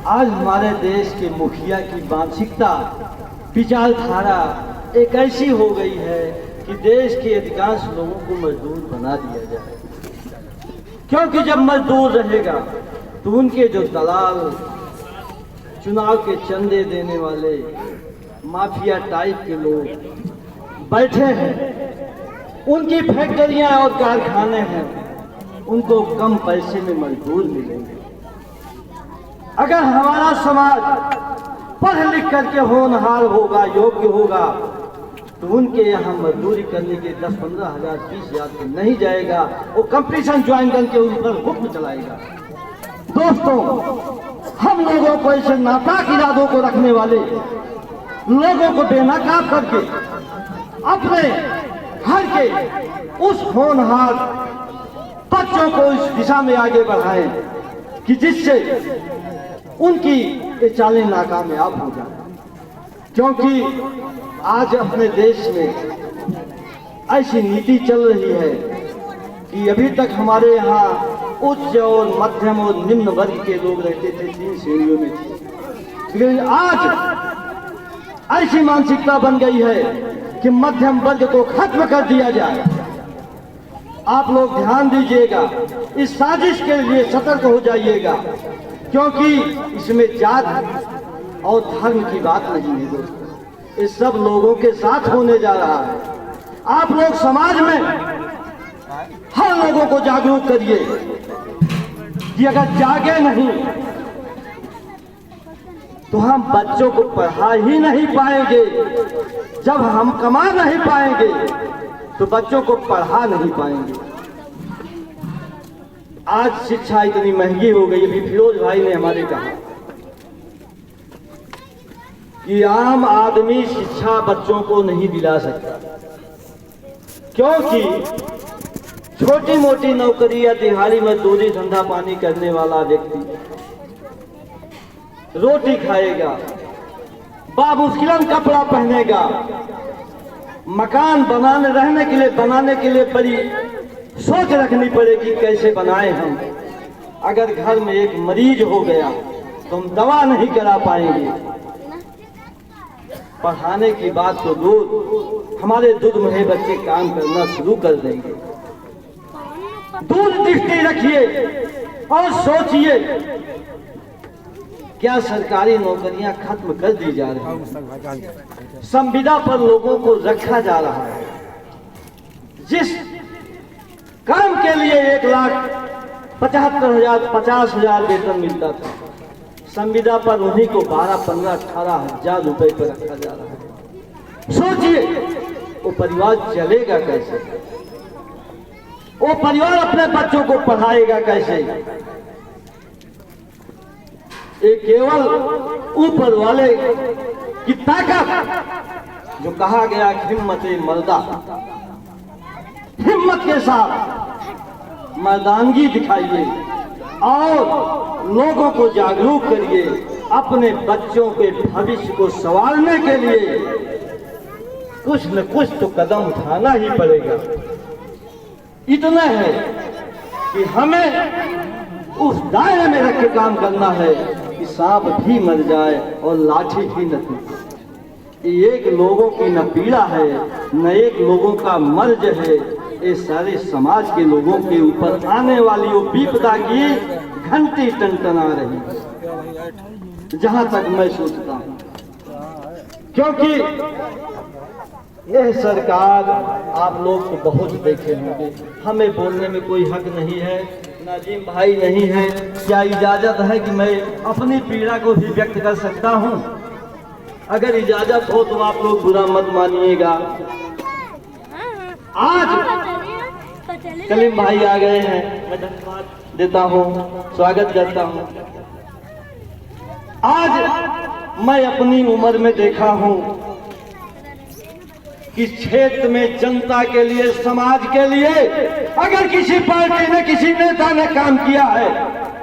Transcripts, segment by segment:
आज हमारे देश के मुखिया की मानसिकता विचारधारा एक ऐसी हो गई है कि देश के अधिकांश लोगों को मजदूर बना दिया जाए, क्योंकि जब मजदूर रहेगा तो उनके जो दलाल, चुनाव के चंदे देने वाले माफिया टाइप के लोग बैठे हैं, उनकी फैक्ट्रियां और कारखाने हैं, उनको कम पैसे में मजदूर मिलेंगे। अगर हमारा समाज पढ़ लिख करके होनहार होगा, योग्य होगा, तो उनके यहाँ मजदूरी करने के 10-15 हजार 20 हजार से नहीं जाएगा, वो कंपटीशन ज्वाइन करके उन पर हुक्म चलाएगा। दोस्तों, हम लोगों को ऐसे नापाक इरादों को रखने वाले लोगों को बेनकाब करके अपने घर के उस होनहार बच्चों को इस दिशा में आगे बढ़ाएं कि जिससे उनकी ये चालें नाकामयाब हो जाए। क्योंकि आज अपने देश में ऐसी नीति चल रही है कि अभी तक हमारे यहाँ उच्च और मध्यम और निम्न वर्ग के लोग रहते थे, 3 श्रेणियों में थे। लेकिन आज ऐसी मानसिकता बन गई है कि मध्यम वर्ग को खत्म कर दिया जाए। आप लोग ध्यान दीजिएगा, इस साजिश के लिए सतर्क हो जाइएगा, क्योंकि इसमें जात और धर्म की बात नहीं है दोस्तों, इस सब लोगों के साथ होने जा रहा है। आप लोग समाज में हर लोगों को जागरूक करिए कि अगर जागे नहीं तो हम बच्चों को पढ़ा ही नहीं पाएंगे। जब हम कमा नहीं पाएंगे तो बच्चों को पढ़ा नहीं पाएंगे। आज शिक्षा इतनी महंगी हो गई, अभी फिरोज भाई ने हमारे कहा कि आम आदमी शिक्षा बच्चों को नहीं दिला सकता, क्योंकि छोटी मोटी नौकरी या दिहाड़ी मजदूरी धंधा पानी करने वाला व्यक्ति रोटी खाएगा, बामुश्किलन कपड़ा पहनेगा, मकान रहने के लिए बनाने के लिए बड़ी सोच रखनी पड़ेगी कैसे बनाए हम। अगर घर में एक मरीज हो गया तो हम दवा नहीं करा पाएंगे। पढ़ाने की बात तो दूर, हमारे दूध में बच्चे काम करना शुरू कर देंगे। दूर दृष्टि रखिए और सोचिए, क्या सरकारी नौकरियां खत्म कर दी जा रही हैं? संविदा पर लोगों को रखा जा रहा है। जिस काम के लिए 1,75,000 50,000 वेतन मिलता था, संविदा पर उन्हीं को 12, 15, 18 हजार रुपए पर रखा जा रहा है। सोचिए वो परिवार चलेगा कैसे? वो परिवार अपने बच्चों को पढ़ाएगा कैसे? ये केवल ऊपर वाले की ताकत, जो कहा गया हिम्मत-ए मर्दा, हिम्मत के साथ मर्दानगी दिखाइए और लोगों को जागरूक करिए। अपने बच्चों के भविष्य को संवारने के लिए कुछ न कुछ तो कदम उठाना ही पड़ेगा। इतना है कि हमें उस दायरे में रख के काम करना है कि सांप भी मर जाए और लाठी भी न टूटे। एक लोगों की न पीड़ा है, न एक लोगों का मर्ज है, ये सारे समाज के लोगों के ऊपर आने वाली वो विपदा की घंटी टनटना रही, जहां तक मैं सोचता हूं। क्योंकि यह सरकार, आप लोग तो बहुत देखे होंगे, हमें बोलने में कोई हक नहीं है, नाजिम भाई नहीं है, क्या इजाजत है कि मैं अपनी पीड़ा को भी व्यक्त कर सकता हूं? अगर इजाजत हो तो आप लोग बुरा मत मानिएगा। आज कलीम भाई आ गए हैं, मैं धन्यवाद देता हूं, स्वागत करता हूं। आज मैं अपनी उम्र में देखा हूं कि क्षेत्र में जनता के लिए, समाज के लिए अगर किसी पार्टी ने, किसी नेता ने काम किया है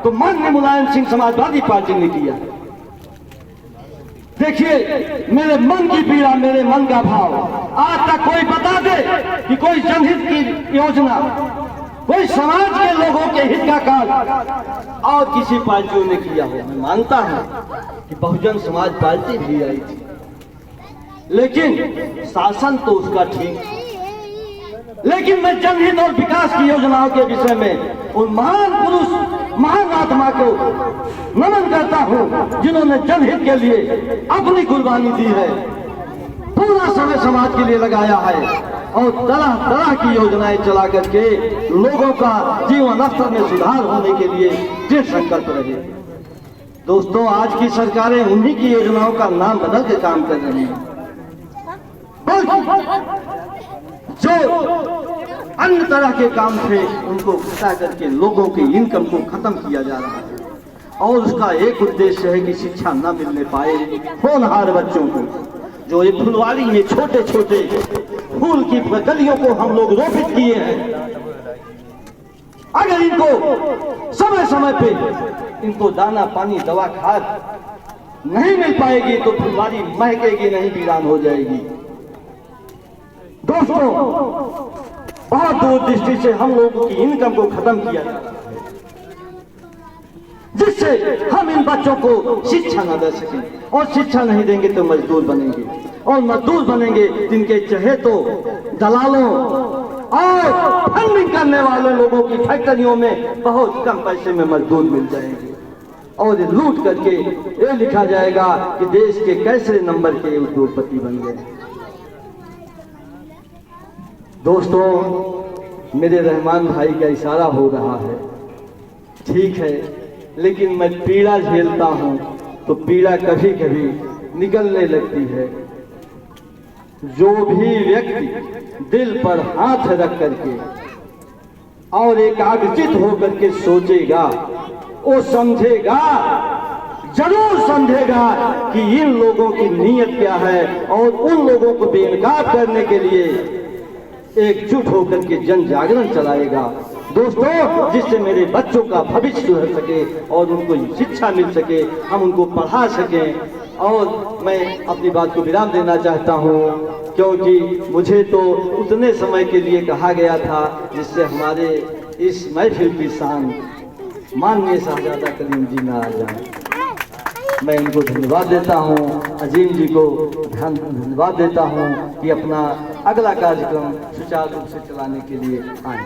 तो माननीय मुलायम सिंह समाजवादी पार्टी ने किया। देखिए मेरे मन की पीड़ा, मेरे मन का भाव, आज तक कोई बता दे कि कोई जनहित की योजना कोई समाज के लोगों के हित का काम और किसी पार्टियों ने किया हो। मैं मानता हूं कि बहुजन समाज पार्टी भी आई थी, लेकिन शासन तो उसका ठीक। लेकिन मैं जनहित और विकास की योजनाओं के विषय में उन महान पुरुष महान आत्मा को नमन करता हूं जिन्होंने जनहित के लिए अपनी कुर्बानी दी है, पूरा समय समाज के लिए लगाया है और तरह तरह की योजनाएं चला करके लोगों का जीवन स्तर में सुधार होने के लिए दृढ़ संकल्प रहे। दोस्तों, आज की सरकारें उन्हीं की योजनाओं का नाम बदल के काम कर रही हैं, जो अन्य तरह के काम थे उनको घटा करके लोगों की इनकम को खत्म किया जा रहा है। और उसका एक उद्देश्य है कि शिक्षा न मिलने पाए होनहार बच्चों को। जो ये फुलवारी में छोटे छोटे फूल की कलियों को हम लोग रोपित किए हैं, अगर इनको समय समय पे इनको दाना पानी दवा खाद नहीं मिल पाएगी तो फुलवारी महकेगी नहीं, वीरान हो जाएगी। दोस्तों, बहुत दूरदृष्टि से हम लोगों की इनकम को खत्म किया जा रहा है, जिससे हम इन बच्चों को शिक्षा न दे सकें, और शिक्षा नहीं देंगे तो मजदूर बनेंगे, और मजदूर बनेंगे जिनके चाहे तो दलालों और फंडिंग करने वाले लोगों की फैक्ट्रियों में बहुत कम पैसे में मजदूर मिल जाएंगे, और लूट करके ये लिखा जाएगा कि देश के कैसे नंबर के उद्योगपति बन गए। दोस्तों, मेरे रहमान भाई का इशारा हो रहा है, ठीक है, लेकिन मैं पीड़ा झेलता हूं तो पीड़ा कभी कभी निकलने लगती है। जो भी व्यक्ति दिल पर हाथ रख करके और एकाग्रचित होकर के सोचेगा, वो समझेगा, जरूर समझेगा कि इन लोगों की नीयत क्या है, और उन लोगों को बेनकाब करने के लिए एकजुट होकर के जन जागरण चलाएगा। दोस्तों, जिससे मेरे बच्चों का भविष्य सुधर सके और उनको शिक्षा मिल सके, हम उनको पढ़ा सकें। और मैं अपनी बात को विराम देना चाहता हूं, क्योंकि मुझे तो उतने समय के लिए कहा गया था जिससे हमारे इस महफिल की शान माननीय साहबजादा करीम जी ना आ जाए। मैं इनको धन्यवाद देता हूं, अजीम जी को धन्यवाद देता हूं कि अपना अगला कार्यक्रम सुचारू रूप से चलाने के लिए आए।